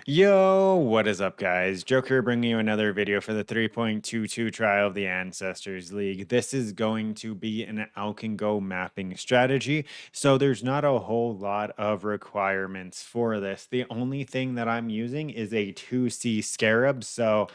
Yo, what is up, guys? Joker bringing you another video for the 3.22 trial of the Ancestors League. This is going to be an Alch and Go mapping strategy, so there's not a whole lot of requirements for this. The only thing that I'm using is a 2C Scarab, so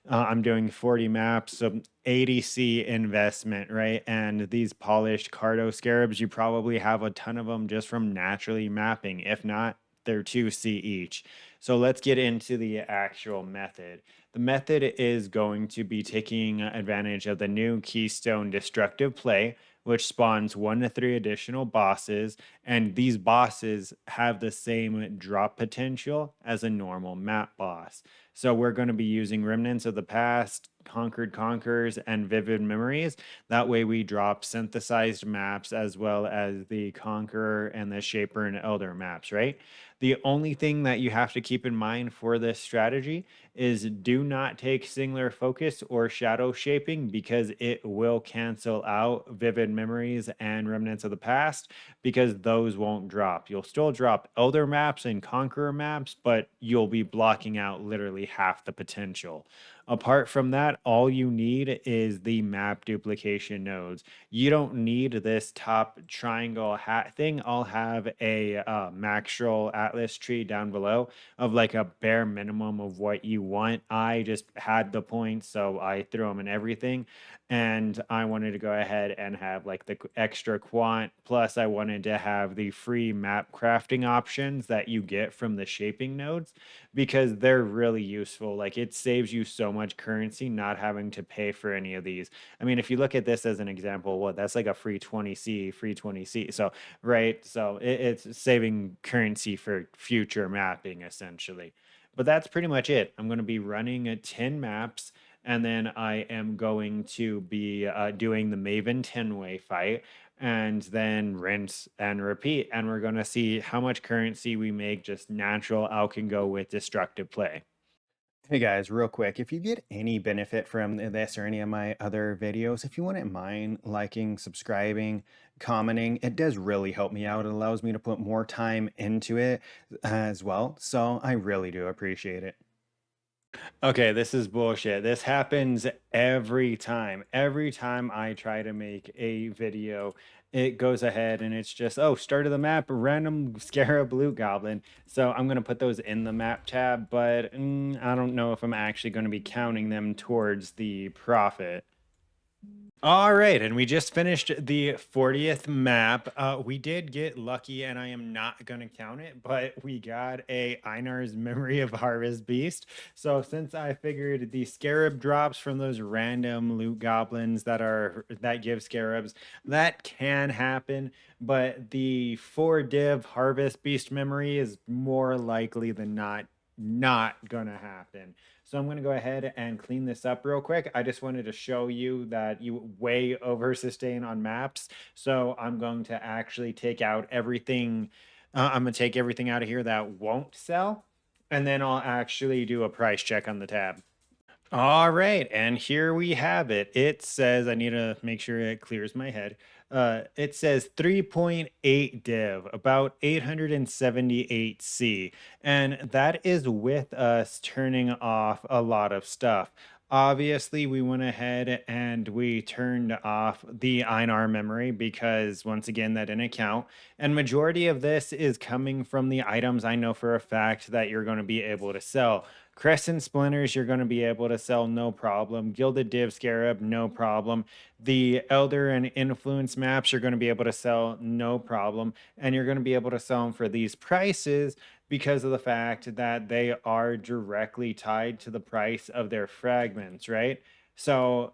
I'm doing 40 maps, so 80C investment, right? And these polished Cardo Scarabs, you probably have a ton of them just from naturally mapping. If not, they're 2C each. So let's get into the actual method. The method is going to be taking advantage of the new Keystone Destructive Play, which spawns 1 to 3 additional bosses, and these bosses have the same drop potential as a normal map boss. So we're going to be using Remnants of the Past, Conquered Conquerors, and Vivid Memories. That way we drop synthesized maps as well as the Conqueror and the Shaper and Elder maps, right? The only thing that you have to keep in mind for this strategy is do not take Singular Focus or Shadow Shaping because it will cancel out Vivid Memories and Remnants of the Past because those won't drop. You'll still drop Elder maps and Conqueror maps, but you'll be blocking out literally half the potential. Apart from that, all you need is the map duplication nodes. You don't need this top triangle hat thing. I'll have a Maxroll Atlas tree down below of like a bare minimum of what you want. I just had the points, so I threw them in everything. And I wanted to go ahead and have like the extra quant. Plus, I wanted to have the free map crafting options that you get from the shaping nodes because they're really useful. Like it saves you so much currency not having to pay for any of these. I mean, if you look at this as an example, what that's like a free 20C, free 20C. So, right. So it's saving currency for future mapping essentially. But that's pretty much it. I'm going to be running 10 maps and then I am going to be doing the Maven 10-way fight and then rinse and repeat. And we're going to see how much currency we make just natural Alch and Go with destructive play. Hey guys, real quick, if you get any benefit from this or any of my other videos, if you wouldn't mind liking, subscribing, commenting, it does really help me out. It allows me to put more time into it as well. So I really do appreciate it. Okay, this is bullshit. This happens every time. Every time I try to make a video, it goes ahead and it's just, oh, start of the map, random Scarab Blue Goblin. So I'm going to put those in the map tab, but I don't know if I'm actually going to be counting them towards the profit. All right, and we just finished the 40th map. We did get lucky, and I am not going to count it, but we got a Einar's Memory of Harvest Beast. So since I figured the scarab drops from those random loot goblins that give scarabs, that can happen, but the 4 div Harvest Beast memory is more likely than not gonna happen. So I'm going to go ahead and clean this up real quick. I just wanted to show you that you way over sustain on maps. So I'm going to actually take out everything. I'm going to take everything out of here that won't sell. And then I'll actually do a price check on the tab. All right, and here we have it. It says, I need to make sure it clears my head. It says 3.8 div, about 878C, and that is with us turning off a lot of stuff. Obviously, we went ahead and we turned off the Einar memory because once again, that didn't count. And majority of this is coming from the items I know for a fact that you're going to be able to sell. Crescent Splinters, you're going to be able to sell no problem. Gilded Div Scarab, no problem. The Elder and Influence maps, you're going to be able to sell no problem. And you're going to be able to sell them for these prices because of the fact that they are directly tied to the price of their fragments, right? So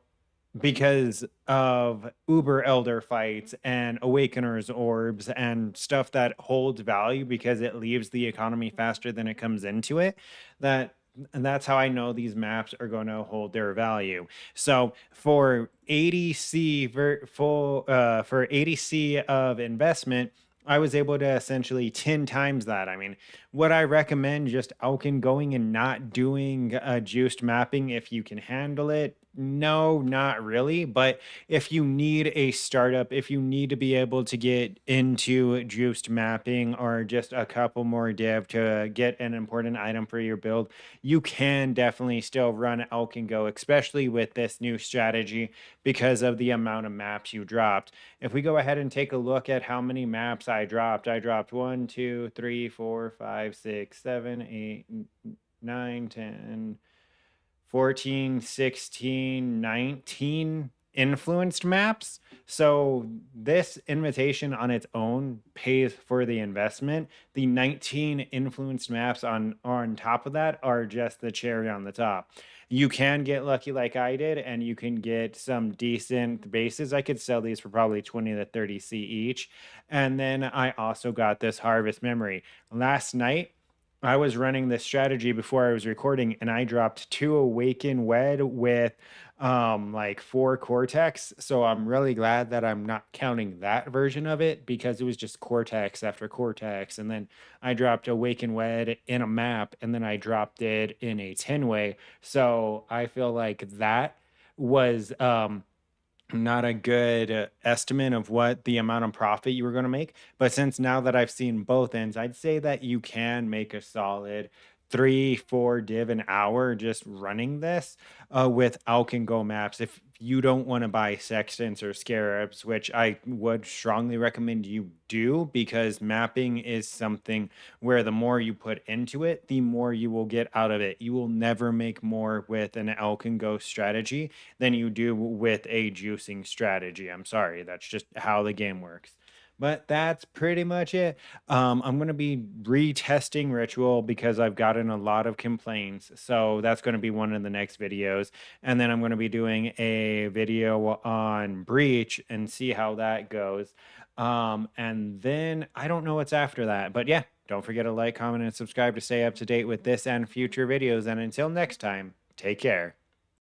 because of Uber Elder fights and Awakener's orbs and stuff that holds value because it leaves the economy faster than it comes into it, that and that's how I know these maps are going to hold their value. So for 80C for 80C of investment, I was able to essentially 10 times that. I mean, Would I recommend just Alkin going and not doing juiced mapping if you can handle it? No, not really. But if you need a startup, if you need to be able to get into juiced mapping or just a couple more div to get an important item for your build, you can definitely still run Elk and Go, especially with this new strategy because of the amount of maps you dropped. If we go ahead and take a look at how many maps I dropped 1, 2, 3, 4, 5, 6, 7, 8, 9, 10. 14, 16, 19 influenced maps. So this invitation on its own pays for the investment. The 19 influenced maps on top of that are just the cherry on the top. You can get lucky like I did, and you can get some decent bases. I could sell these for probably 20 to 30C each. And then I also got this harvest memory. Last night, I was running this strategy before I was recording, and I dropped 2 Awaken Wed with like 4 Cortex. So I'm really glad that I'm not counting that version of it because it was just Cortex after Cortex. And then I dropped Awaken Wed in a map, and then I dropped it in a 10-way. So I feel like that was not a good estimate of what the amount of profit you were going to make. But since now that I've seen both ends, I'd say that you can make a solid 3, 4 div an hour just running this with Alk and Go maps. If you don't want to buy sextants or scarabs, which I would strongly recommend you do, because mapping is something where the more you put into it, the more you will get out of it. You will never make more with an Alk and Go strategy than you do with a juicing strategy. I'm sorry, that's just how the game works. But that's pretty much it. I'm going to be retesting Ritual because I've gotten a lot of complaints. So that's going to be one of the next videos. And then I'm going to be doing a video on Breach and see how that goes. And then I don't know what's after that. But yeah, don't forget to like, comment, and subscribe to stay up to date with this and future videos. And until next time, take care.